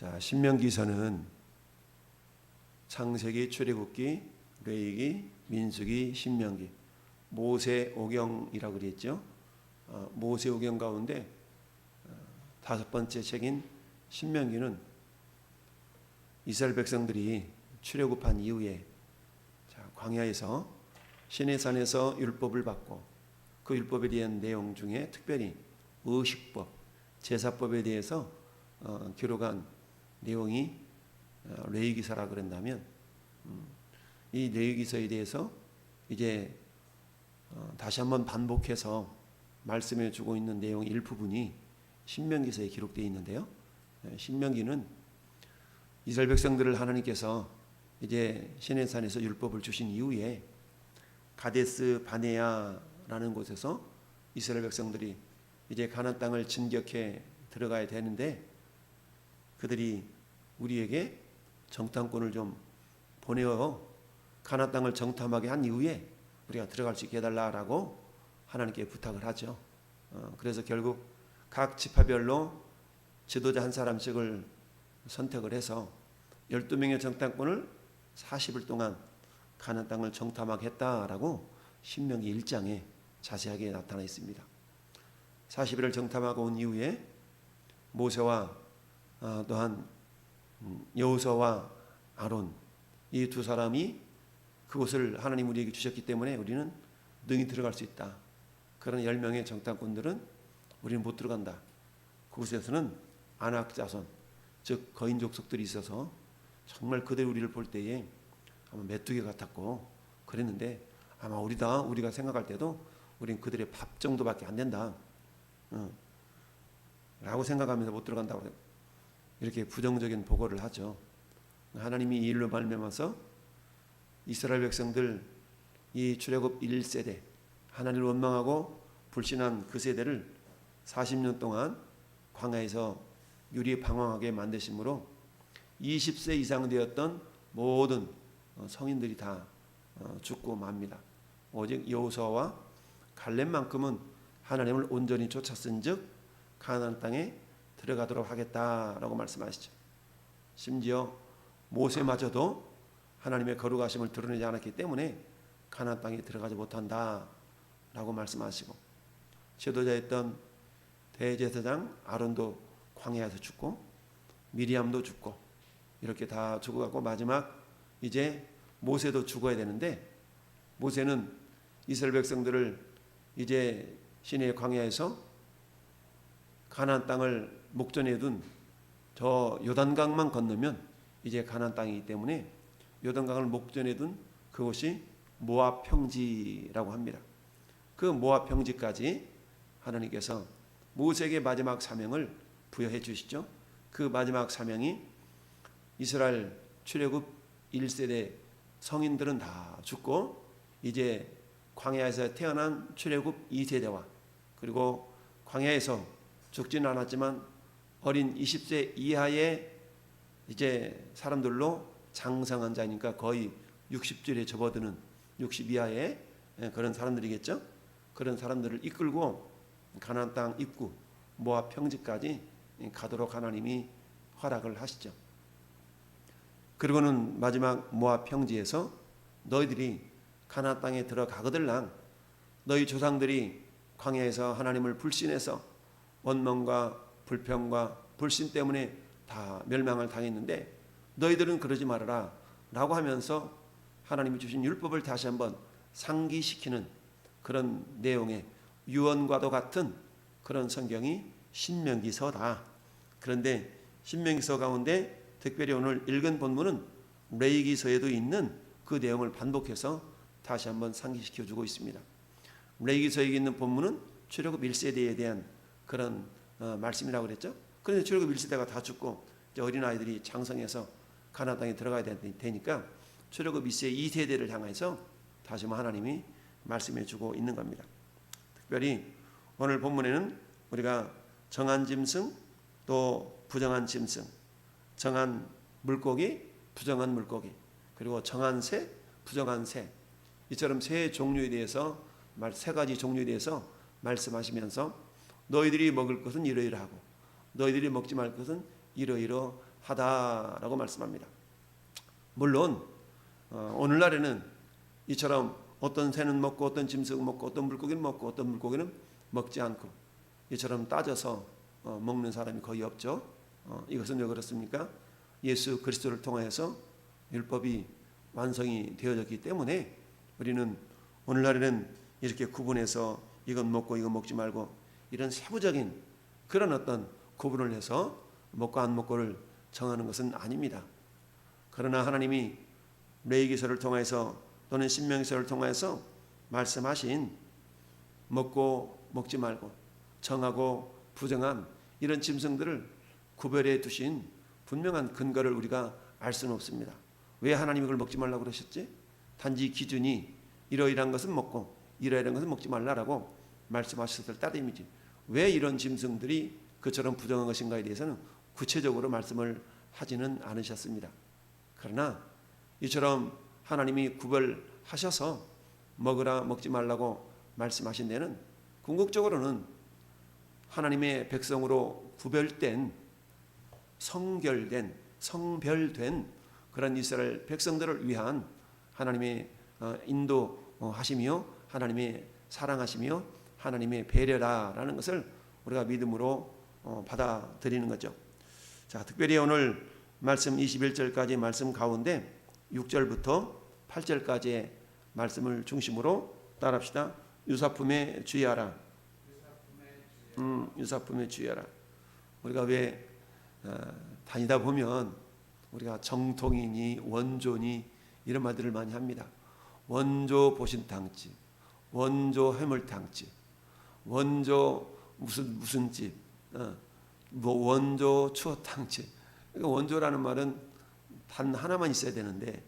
자, 신명기서는 창세기, 출애굽기, 레위기, 민수기, 신명기, 모세오경이라고 그랬죠. 모세오경 가운데 다섯 번째 책인 신명기는 이스라엘 백성들이 출애굽한 이후에 광야에서 시내산에서 율법을 받고 그 율법에 대한 내용 중에 특별히 의식법, 제사법에 대해서 기록한 내용이 레위기서라 그런다면 이 레위기서에 대해서 이제 다시 한번 반복해서 말씀해 주고 있는 내용 일부분이 신명기서에 기록되어 있는데요. 신명기는 이스라엘 백성들을 하나님께서 이제 시내산에서 율법을 주신 이후에 가데스 바네아라는 곳에서 이스라엘 백성들이 이제 가나안 땅을 진격해 들어가야 되는데 그들이 우리에게 정탐꾼을 좀 보내어 가나안 땅을 정탐하게 한 이후에 우리가 들어갈 수 있게 해달라라고 하나님께 부탁을 하죠. 그래서 결국 각 지파별로 지도자 한 사람씩을 선택을 해서 12명의 정탐꾼을 40일 동안 가나안 땅을 정탐하게 했다라고 신명기 1장에 자세하게 나타나 있습니다. 40일을 정탐하고 온 이후에 모세와 또한 여호수아와 아론 이 두 사람이 그곳을 하나님 우리에게 주셨기 때문에 우리는 능히 들어갈 수 있다. 그런 10명의 정탐꾼들은 우리는 못 들어간다. 그곳에서는 아낙 자손 즉 거인 족속들이 있어서 정말 그들이 우리를 볼 때에 아마 메뚜기 같았고 그랬는데 아마 우리가 생각할 때도 우리는 그들의 밥 정도밖에 안 된다 라고 생각하면서 못 들어간다고 이렇게 부정적인 보고를 하죠. 하나님이 이 일로 말미암아서 이스라엘 백성들 이 출애굽 1세대 하나님을 원망하고 불신한 그 세대를 40년 동안 광야에서 유리방황하게 만드심으로 20세 이상 되었던 모든 성인들이 다 죽고 맙니다. 오직 여호수아와 갈렙만큼은 하나님을 온전히 쫓았은즉 가나안 땅에 들어가도록 하겠다라고 말씀하시죠. 심지어 모세마저도 하나님의 거룩하심을 드러내지 않았기 때문에 가나안 땅에 들어가지 못한다라고 말씀하시고 지도자였던 대제사장 아론도 광야에서 죽고 미리암도 죽고 이렇게 다 죽어가고 마지막 이제 모세도 죽어야 되는데 모세는 이스라엘 백성들을 이제 시내의 광야에서 가나안 땅을 목전에 둔 저 요단강만 건너면 이제 가나안 땅이기 때문에 요단강을 목전에 둔 그곳이 모압 평지라고 합니다. 그 모압 평지까지 하나님께서 모세에게 마지막 사명을 부여해 주시죠. 그 마지막 사명이 이스라엘 출애굽 1세대 성인들은 다 죽고 이제 광야에서 태어난 출애굽 2세대와 그리고 광야에서 죽지는 않았지만 어린 20세 이하의 이제 사람들로 장성한 자니까 거의 60줄에 접어드는 60 이하의 그런 사람들이겠죠. 그런 사람들을 이끌고 가나안 땅 입구 모압 평지까지 가도록 하나님이 허락을 하시죠. 그리고는 마지막 모압 평지에서 너희들이 가나안 땅에 들어가거들랑 너희 조상들이 광야에서 하나님을 불신해서 원망과 불평과 불신 때문에 다 멸망을 당했는데 너희들은 그러지 말아라 라고 하면서 하나님이 주신 율법을 다시 한번 상기시키는 그런 내용의 유언과도 같은 그런 성경이 신명기서다. 그런데 신명기서 가운데 특별히 오늘 읽은 본문은 레위기서에도 있는 그 내용을 반복해서 다시 한번 상기시켜주고 있습니다. 레위기서에 있는 본문은 출애굽 1세대에 대한 그런 말씀이라고 그랬죠. 그런데 출애굽 1세대가 다 죽고 이제 어린아이들이 장성해서 가나안 땅에 들어가야 되니까 출애굽 2세대를 향해서 다시 하나님이 말씀해 주고 있는 겁니다. 특별히 오늘 본문에는 우리가 정한 짐승 또 부정한 짐승, 정한 물고기, 부정한 물고기, 그리고 정한 새, 부정한 새 이처럼 새 종류에 대해서 세 가지 종류에 대해서 말씀하시면서 너희들이 먹을 것은 이러이러하고 너희들이 먹지 말 것은 이러이러하다 하다라고 말씀합니다. 물론 오늘날에는 이처럼 어떤 새는 먹고 어떤 짐승은 먹고 어떤 물고기는 먹고 어떤 물고기는 먹지 않고 이처럼 따져서 먹는 사람이 거의 없죠. 이것은 왜 그렇습니까? 예수 그리스도를 통하여서 율법이 완성이 되어졌기 때문에 우리는 오늘날에는 이렇게 구분해서 이건 먹고 이건 먹지 말고 이런 세부적인 그런 어떤 구분을 해서 먹고 안 먹고를 정하는 것은 아닙니다. 그러나 하나님이 레위기서를 통해서 또는 신명기서를 통해서 말씀하신 먹고 먹지 말고 정하고 부정한 이런 짐승들을 구별해 두신 분명한 근거를 우리가 알 수는 없습니다. 왜 하나님이 그걸 먹지 말라고 그러셨지? 단지 기준이 이러이러한 것은 먹고 이러이러한 것은 먹지 말라라고 말씀하셨을 따름이지 왜 이런 짐승들이 그처럼 부정한 것인가에 대해서는 구체적으로 말씀을 하지는 않으셨습니다. 그러나 이처럼 하나님이 구별하셔서 먹으라 먹지 말라고 말씀하신 데는 궁극적으로는 하나님의 백성으로 구별된 성결된 성별된 그런 이스라엘 백성들을 위한 하나님의 인도하심이요 하나님의 사랑하심이요 하나님의 배려라라는 것을 우리가 믿음으로 받아들이는 거죠. 자, 특별히 오늘 말씀 21절까지 말씀 가운데 6절부터 8절까지의 말씀을 중심으로 따라합시다. 유사품에 주의하라. 유사품에 주의하라. 우리가 왜 다니다 보면 우리가 정통이니 원조니 이런 말들을 많이 합니다. 원조 보신탕집, 원조 해물탕집, 원조 무슨 집, 뭐 원조 추어탕집. 그러니까 원조라는 말은 단 하나만 있어야 되는데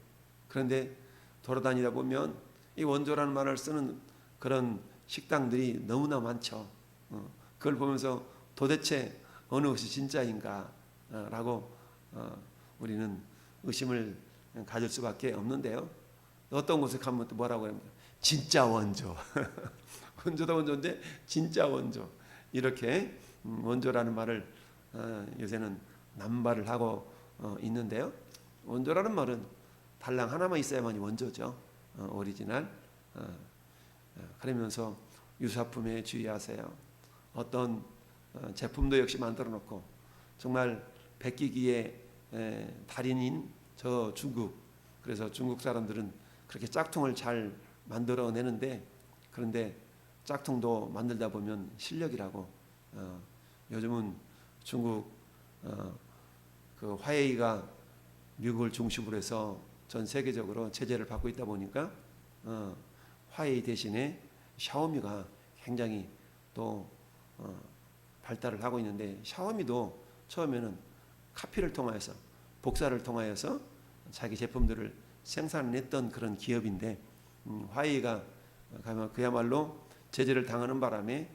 그런데 돌아다니다 보면 이 원조라는 말을 쓰는 그런 식당들이 너무나 많죠. 그걸 보면서 도대체 어느 것이 진짜인가 라고 우리는 의심을 가질 수밖에 없는데요. 어떤 곳에 가면 또 뭐라고 합니까? 진짜 원조. 원조도 원조인데 진짜 원조. 이렇게 원조라는 말을 요새는 남발을 하고 있는데요. 원조라는 말은 달랑 하나만 있어야만이 원조죠. 오리지널. 그러면서 유사품에 주의하세요. 어떤 제품도 역시 만들어 놓고 정말 베끼기에 달인인 저 중국, 그래서 중국 사람들은 그렇게 짝퉁을 잘 만들어내는데 그런데 짝퉁도 만들다 보면 실력이라고 요즘은 중국 그 화웨이가 미국을 중심으로 해서 전 세계적으로 제재를 받고 있다 보니까 화웨이 대신에 샤오미가 굉장히 또 발달을 하고 있는데 샤오미도 처음에는 카피를 통하여서 복사를 통하여서 자기 제품들을 생산했던 그런 기업인데 화웨이가 그야말로 제재를 당하는 바람에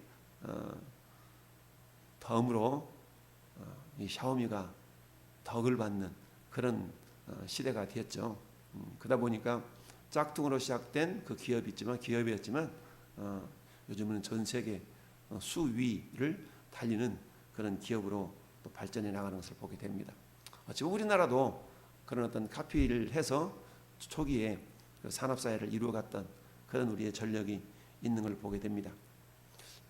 덤으로 이 샤오미가 덕을 받는 그런 시대가 되었죠. 그러다 보니까 짝퉁으로 시작된 그 기업이었지만 요즘은 전 세계 수위를 달리는 그런 기업으로 또 발전해 나가는 것을 보게 됩니다. 지금 우리나라도 그런 어떤 카피를 해서 초기에 그 산업사회를 이루어갔던 그런 우리의 전력이 있는 걸 보게 됩니다.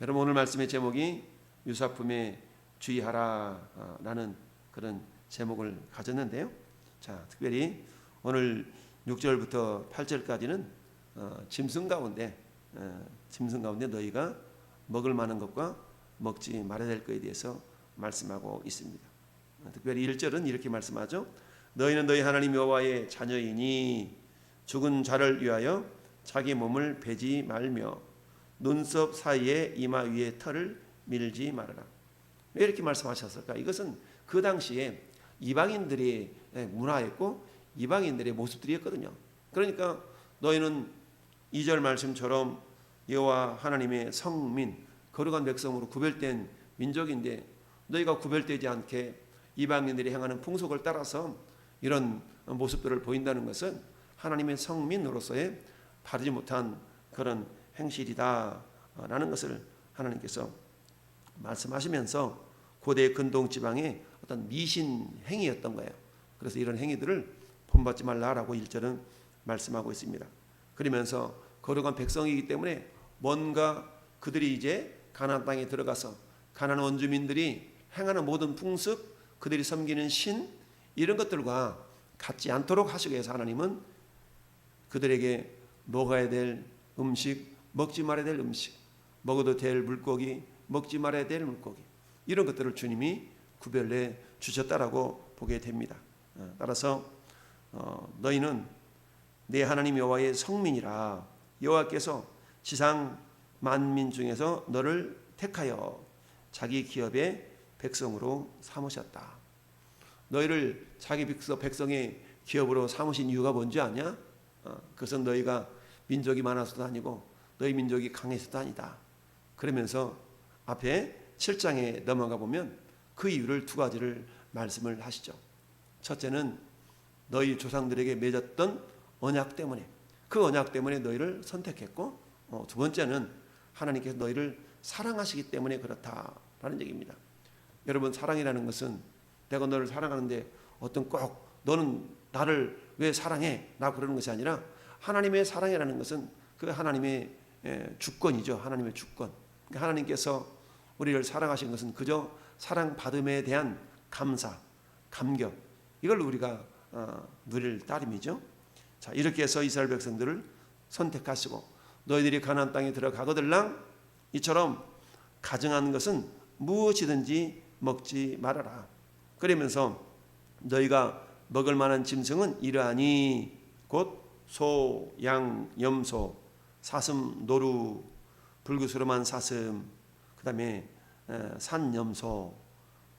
여러분 오늘 말씀의 제목이 유사품에 주의하라라는 그런 제목을 가졌는데요. 자, 특별히 오늘 6절부터 8절까지는 짐승 가운데 너희가 먹을 만한 것과 먹지 말아야 될 것에 대해서 말씀하고 있습니다. 특별히 1절은 이렇게 말씀하죠. 너희는 너희 하나님 여호와의 자녀이니 죽은 자를 위하여 자기 몸을 베지 말며 눈썹 사이에 이마 위에 털을 밀지 말아라. 왜 이렇게 말씀하셨을까? 이것은 그 당시에 이방인들의 문화였고 이방인들의 모습들이었거든요. 그러니까 너희는 2절 말씀처럼 여호와 하나님의 성민 거룩한 백성으로 구별된 민족인데 너희가 구별되지 않게 이방인들이 행하는 풍속을 따라서 이런 모습들을 보인다는 것은 하나님의 성민으로서의 바르지 못한 그런 행실이다라는 것을 하나님께서 말씀하시면서 고대 근동 지방의 어떤 미신 행위였던 거예요. 그래서 이런 행위들을 본받지 말라라고 1절은 말씀하고 있습니다. 그러면서 거룩한 백성이기 때문에 뭔가 그들이 이제 가나안 땅에 들어가서 가나안 원주민들이 행하는 모든 풍습, 그들이 섬기는 신, 이런 것들과 같지 않도록 하시기 위해서 하나님은 그들에게 먹어야 될 음식, 먹지 말아야 될 음식, 먹어도 될 물고기, 먹지 말아야 될 물고기, 이런 것들을 주님이 구별해 주셨다라고 보게 됩니다. 따라서 너희는 내 하나님 여호와의 성민이라, 여호와께서 지상 만민 중에서 너를 택하여 자기 기업의 백성으로 삼으셨다. 너희를 자기 백성의 기업으로 삼으신 이유가 뭔지 아냐? 그것은 너희가 민족이 많아서도 아니고 너희 민족이 강해서도 아니다. 그러면서 앞에 7장에 넘어가 보면 그 이유를 두 가지를 말씀을 하시죠. 첫째는 너희 조상들에게 맺었던 언약 때문에, 그 언약 때문에 너희를 선택했고, 두 번째는 하나님께서 너희를 사랑하시기 때문에 그렇다라는 얘기입니다. 여러분, 사랑이라는 것은 내가 너를 사랑하는데 어떤 꼭 너는 나를 왜 사랑해? 라고 그러는 것이 아니라 하나님의 사랑이라는 것은 그 하나님의 주권이죠. 하나님의 주권. 그러니까 하나님께서 우리를 사랑하신 것은 그저 사랑받음에 대한 감사, 감격, 이걸 우리가 누릴 따름이죠. 자, 이렇게 해서 이스라엘 백성들을 선택하시고 너희들이 가나안 땅에 들어가거들랑 이처럼 가증한 것은 무엇이든지 먹지 말아라. 그러면서 너희가 먹을 만한 짐승은 이러하니 곧 소, 양, 염소, 사슴, 노루, 불구스름한 사슴, 그 다음에 산염소,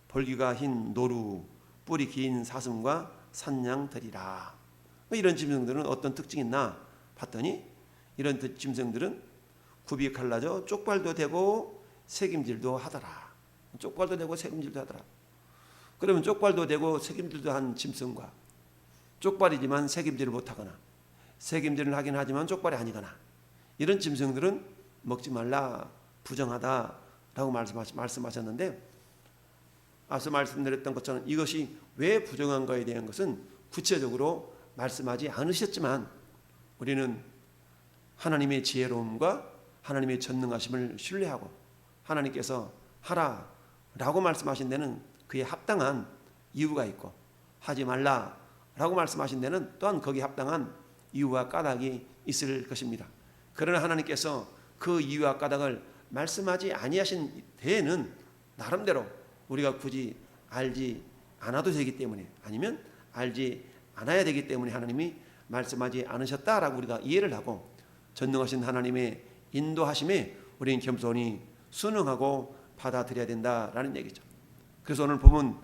볼기가 흰 노루, 뿔이 긴 사슴과 산양들이라. 이런 짐승들은 어떤 특징이 있나 봤더니 이런 짐승들은 굽이 갈라져 쪽발도 되고 새김질도 하더라. 쪽발도 되고 새김질도 하더라. 그러면 쪽발도 되고 새김질도 한 짐승과 쪽발이지만 새김질을 못하거나 새김질을 하긴 하지만 쪽발이 아니거나 이런 짐승들은 먹지 말라, 부정하다라고 말씀하셨는데, 앞서 말씀드렸던 것처럼 이것이 왜 부정한가에 대한 것은 구체적으로 말씀하지 않으셨지만 우리는 하나님의 지혜로움과 하나님의 전능하심을 신뢰하고 하나님께서 하라라고 말씀하신 데는 그에 합당한 이유가 있고 하지 말라라고 말씀하신 데는 또한 거기에 합당한 이유와 까닭이 있을 것입니다. 그러나 하나님께서 그 이유와 까닭을 말씀하지 아니하신 데에는 나름대로 우리가 굳이 알지 않아도 되기 때문에, 아니면 알지 않아야 되기 때문에 하나님이 말씀하지 않으셨다라고 우리가 이해를 하고 전능하신 하나님의 인도하심에 우리는 겸손히 순응하고 받아들여야 된다라는 얘기죠. 그래서 오늘 보면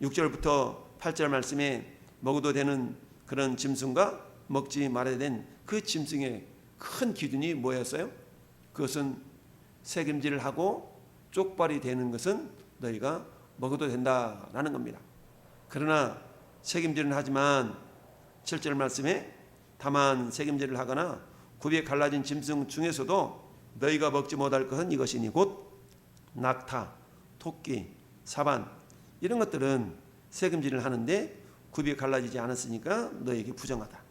6절부터 8절 말씀에 먹어도 되는 그런 짐승과 먹지 말아야 된 그 짐승의 큰 기준이 뭐였어요? 그것은 새김질을 하고 쪽발이 되는 것은 너희가 먹어도 된다라는 겁니다. 그러나 새김질은 하지만 7절 말씀에 다만 새김질을 하거나 굽이 갈라진 짐승 중에서도 너희가 먹지 못할 것은 이것이니 곧 낙타, 토끼, 사반, 이런 것들은 새김질을 하는데 굽이 갈라지지 않았으니까 너희에게 부정하다.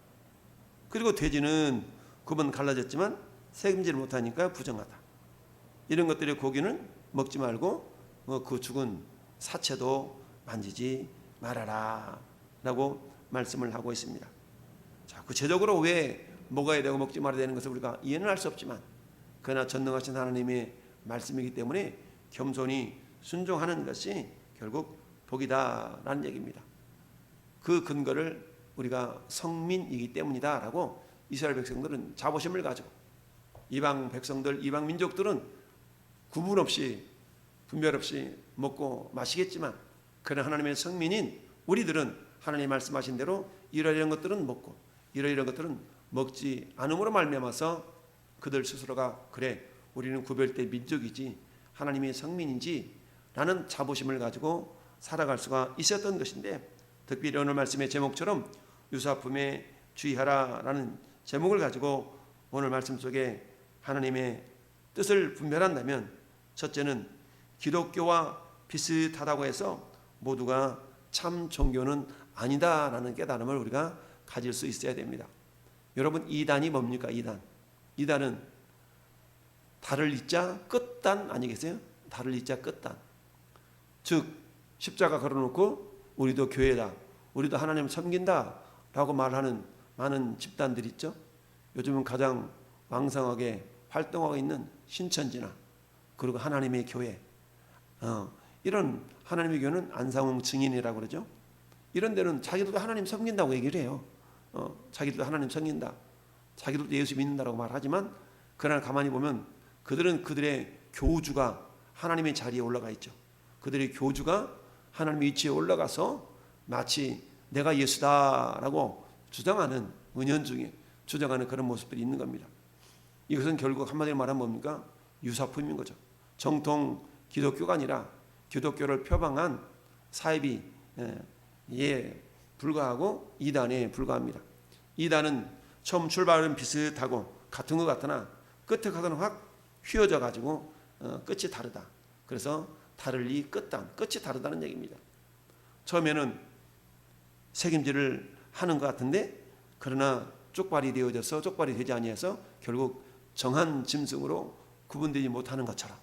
그리고 돼지는 굽은 갈라졌지만 새김질을 못하니까 부정하다. 이런 것들의 고기는 먹지 말고 그 죽은 사체도 만지지 말아라 라고 말씀을 하고 있습니다. 자, 구체적으로 왜 먹어야 되고 먹지 말아야 되는 것을 우리가 이해는 할 수 없지만 그러나 전능하신 하나님의 말씀이기 때문에 겸손히 순종하는 것이 결국 복이다라는 얘기입니다. 그 근거를 우리가 성민이기 때문이다 라고 이스라엘 백성들은 자부심을 가지고, 이방 백성들, 이방 민족들은 구분 없이 분별 없이 먹고 마시겠지만 그러나 하나님의 성민인 우리들은 하나님 말씀하신 대로 이러이러한 것들은 먹고 이러이러한 것들은 먹지 않음으로 말미암아서 그들 스스로가 그래 우리는 구별된 민족이지 하나님의 성민인지 라는 자부심을 가지고 살아갈 수가 있었던 것인데, 특별히 오늘 말씀의 제목처럼 유사품에 주의하라라는 제목을 가지고 오늘 말씀 속에 하나님의 뜻을 분별한다면, 첫째는 기독교와 비슷하다고 해서 모두가 참 종교는 아니다라는 깨달음을 우리가 가질 수 있어야 됩니다. 여러분, 이단이 뭡니까? 이단은 달을 잇자 끝단 아니겠어요? 달을 잇자 끝단. 즉 십자가 걸어놓고 우리도 교회다, 우리도 하나님을 섬긴다 라고 말하는 많은 집단들이 있죠. 요즘은 가장 왕성하게 활동하고 있는 신천지나 그리고 하나님의 교회, 이런 하나님의 교회는 안상홍 증인이라고 그러죠. 이런 데는 자기들도 하나님 섬긴다고 얘기를 해요. 자기들도 하나님 섬긴다, 자기들도 예수 믿는다라고 말하지만 그러나 가만히 보면 그들은 그들의 교주가 하나님의 자리에 올라가 있죠. 그들의 교주가 하나님의 위치에 올라가서 마치 내가 예수다라고 주장하는, 은연중에 주장하는 그런 모습들이 있는 겁니다. 이것은 결국 한마디로 말하면 뭡니까? 유사품인 거죠. 정통 기독교가 아니라 기독교를 표방한 사이비에 불과하고 이단에 불과합니다. 이단은 처음 출발은 비슷하고 같은 것 같으나 끝에 가서는 확 휘어져 가지고 끝이 다르다. 그래서 달을 이 끝단, 끝이 다르다는 얘기입니다. 처음에는 책임질을 하는 것 같은데 그러나 쪽발이 되어져서 쪽발이 되지 아니해서 결국 정한 짐승으로 구분되지 못하는 것처럼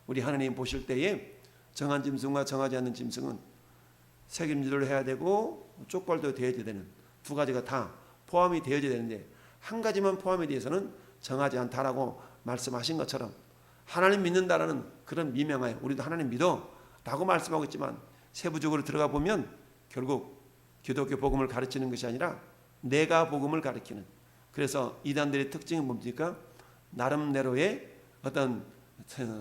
우리 하나님 보실 때에 정한 짐승과 정하지 않는 짐승은 책임질을 해야 되고 쪽발도 되어져야 되는 두 가지가 다 포함이 되어져야 되는데 한 가지만 포함에 대해서는 정하지 않다라고 말씀하신 것처럼 하나님 믿는다라는 그런 미명하에 우리도 하나님 믿어 라고 말씀하고 있지만 세부적으로 들어가 보면 결국 기독교 복음을 가르치는 것이 아니라 내가 복음을 가르치는, 그래서 이단들의 특징은 뭡니까? 나름대로의 어떤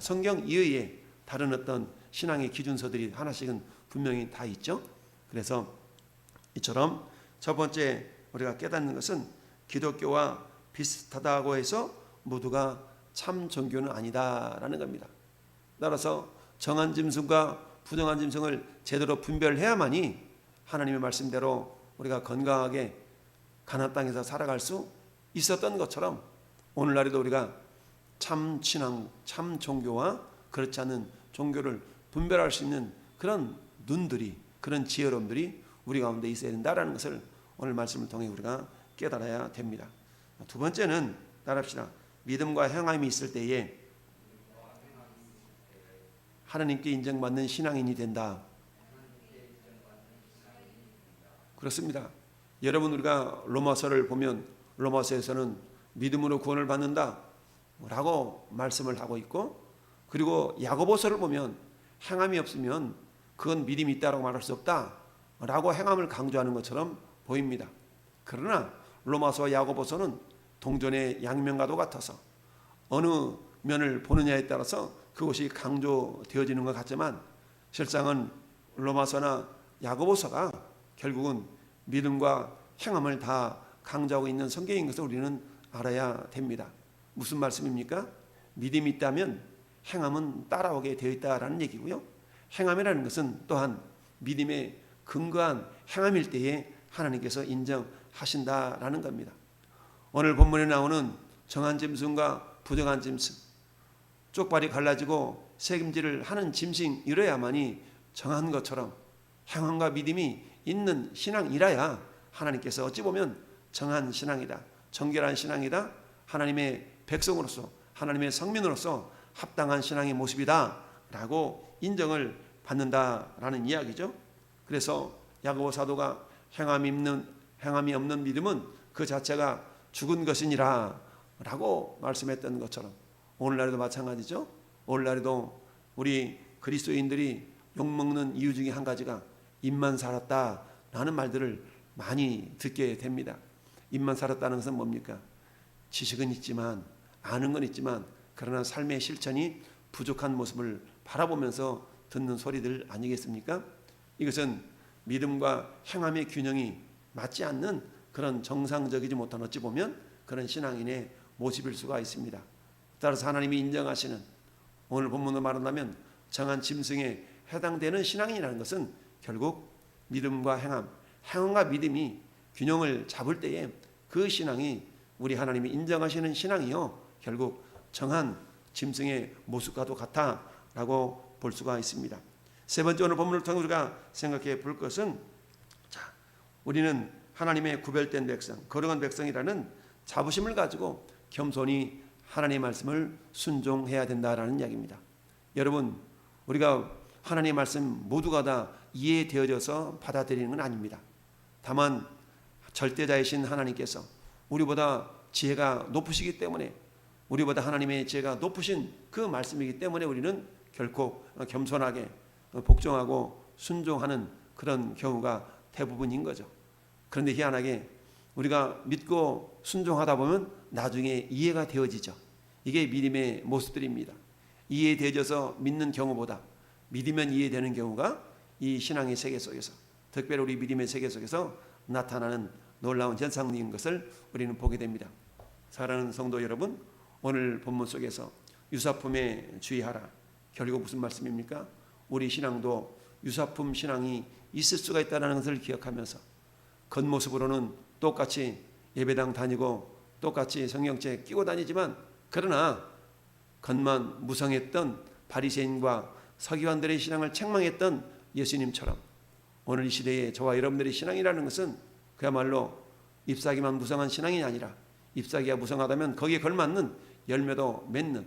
성경 이외에 다른 어떤 신앙의 기준서들이 하나씩은 분명히 다 있죠. 그래서 이처럼 첫 번째 우리가 깨닫는 것은 기독교와 비슷하다고 해서 모두가 참 종교는 아니다라는 겁니다. 따라서 정한 짐승과 부정한 짐승을 제대로 분별해야만이 하나님의 말씀대로 우리가 건강하게 가나안 땅에서 살아갈 수 있었던 것처럼 오늘날에도 우리가 참 신앙, 참 종교와 그렇지 않은 종교를 분별할 수 있는 그런 눈들이, 그런 지혜로움들이 우리 가운데 있어야 된다는 것을 오늘 말씀을 통해 우리가 깨달아야 됩니다. 두 번째는 따라합시다. 믿음과 행함이 있을 때에 하나님께 인정받는 신앙인이 된다. 그렇습니다. 여러분, 우리가 로마서를 보면 로마서에서는 믿음으로 구원을 받는다 라고 말씀을 하고 있고, 그리고 야고보서를 보면 행함이 없으면 그건 믿음이 있다고 말할 수 없다 라고 행함을 강조하는 것처럼 보입니다. 그러나 로마서와 야고보서는 동전의 양면과도 같아서 어느 면을 보느냐에 따라서 그것이 강조되어지는 것 같지만 실상은 로마서나 야고보서가 결국은 믿음과 행함을 다 강조하고 있는 성경인 것을 우리는 알아야 됩니다. 무슨 말씀입니까? 믿음이 있다면 행함은 따라오게 되어 있다라는 얘기고요. 행함이라는 것은 또한 믿음의 근거한 행함일 때에 하나님께서 인정하신다라는 겁니다. 오늘 본문에 나오는 정한 짐승과 부정한 짐승, 쪽발이 갈라지고 책임질을 하는 짐승이라야만이 정한 것처럼 행함과 믿음이 있는 신앙이라야 하나님께서 어찌 보면 정한 신앙이다, 정결한 신앙이다, 하나님의 백성으로서 하나님의 성민으로서 합당한 신앙의 모습이다 라고 인정을 받는다라는 이야기죠. 그래서 야고보 사도가 행함이 없는 믿음은 그 자체가 죽은 것이니라 라고 말씀했던 것처럼 오늘날에도 마찬가지죠. 오늘날에도 우리 그리스도인들이 욕먹는 이유 중에 한 가지가 입만 살았다라는 말들을 많이 듣게 됩니다. 입만 살았다는 것은 뭡니까? 지식은 있지만 아는 건 있지만 그러나 삶의 실천이 부족한 모습을 바라보면서 듣는 소리들 아니겠습니까? 이것은 믿음과 행함의 균형이 맞지 않는 그런 정상적이지 못한 어찌 보면 그런 신앙인의 모습일 수가 있습니다. 따라서 하나님이 인정하시는 오늘 본문으로 말한다면 정한 짐승에 해당되는 신앙이라는 것은 결국 믿음과 행함과 믿음이 균형을 잡을 때에 그 신앙이 우리 하나님이 인정하시는 신앙이요 결국 정한 짐승의 모습과도 같다라고 볼 수가 있습니다. 세 번째 오늘 본문을 통해 우리가 생각해 볼 것은, 자, 우리는 하나님의 구별된 백성, 거룩한 백성이라는 자부심을 가지고 겸손히 하나님의 말씀을 순종해야 된다라는 이야기입니다. 여러분, 우리가 하나님의 말씀 모두가 다 이해되어져서 받아들이는 건 아닙니다. 다만 절대자이신 하나님께서 우리보다 지혜가 높으시기 때문에, 우리보다 하나님의 지혜가 높으신 그 말씀이기 때문에 우리는 결코 겸손하게 복종하고 순종하는 그런 경우가 대부분인 거죠. 그런데 희한하게 우리가 믿고 순종하다 보면 나중에 이해가 되어지죠. 이게 믿음의 모습들입니다. 이해되어져서 믿는 경우보다 믿으면 이해되는 경우가 이 신앙의 세계 속에서, 특별히 우리 믿음의 세계 속에서 나타나는 놀라운 현상인 것을 우리는 보게 됩니다. 사랑하는 성도 여러분, 오늘 본문 속에서 유사품에 주의하라. 결국 무슨 말씀입니까? 우리 신앙도 유사품 신앙이 있을 수가 있다는 것을 기억하면서 겉모습으로는 똑같이 예배당 다니고 똑같이 성경책 끼고 다니지만, 그러나 겉만 무성했던 바리새인과 서기관들의 신앙을 책망했던 예수님처럼 오늘 이 시대에 저와 여러분들의 신앙이라는 것은 그야말로 잎사귀만 무성한 신앙이 아니라, 잎사귀가 무성하다면 거기에 걸맞는 열매도 맺는,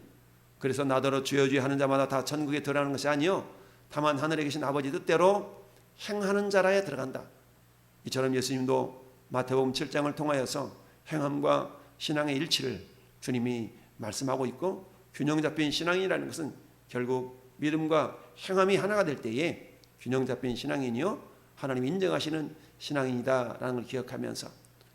그래서 나더러 주여 주여 하는 자마다 다 천국에 들어가는 것이 아니요 다만 하늘에 계신 아버지 뜻대로 행하는 자라에 들어간다. 이처럼 예수님도 마태복음 7장을 통하여서 행함과 신앙의 일치를 주님이 말씀하고 있고, 균형 잡힌 신앙이라는 것은 결국 믿음과 행함이 하나가 될 때에 균형 잡힌 신앙이니요 하나님이 인정하시는 신앙인이다라는 걸 기억하면서,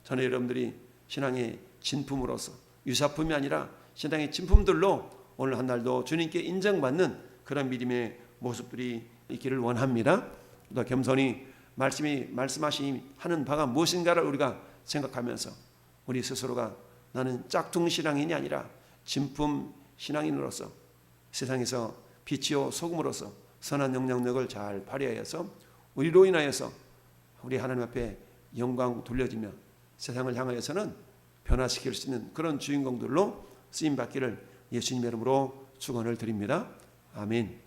저는 여러분들이 신앙의 진품으로서, 유사품이 아니라 신앙의 진품들로 오늘 한 날도 주님께 인정받는 그런 믿음의 모습들이 있기를 원합니다. 또 겸손히 말씀이 말씀하시는 바가 무엇인가를 우리가 생각하면서 우리 스스로가 나는 짝퉁 신앙인이 아니라 진품 신앙인으로서 세상에서 빛이요 소금으로서 선한 영향력을 잘 발휘하여서 우리로 인하여서 우리 하나님 앞에 영광 돌려지며 세상을 향하여서는 변화시킬 수 있는 그런 주인공들로 쓰임받기를 예수님의 이름으로 축원을 드립니다. 아멘.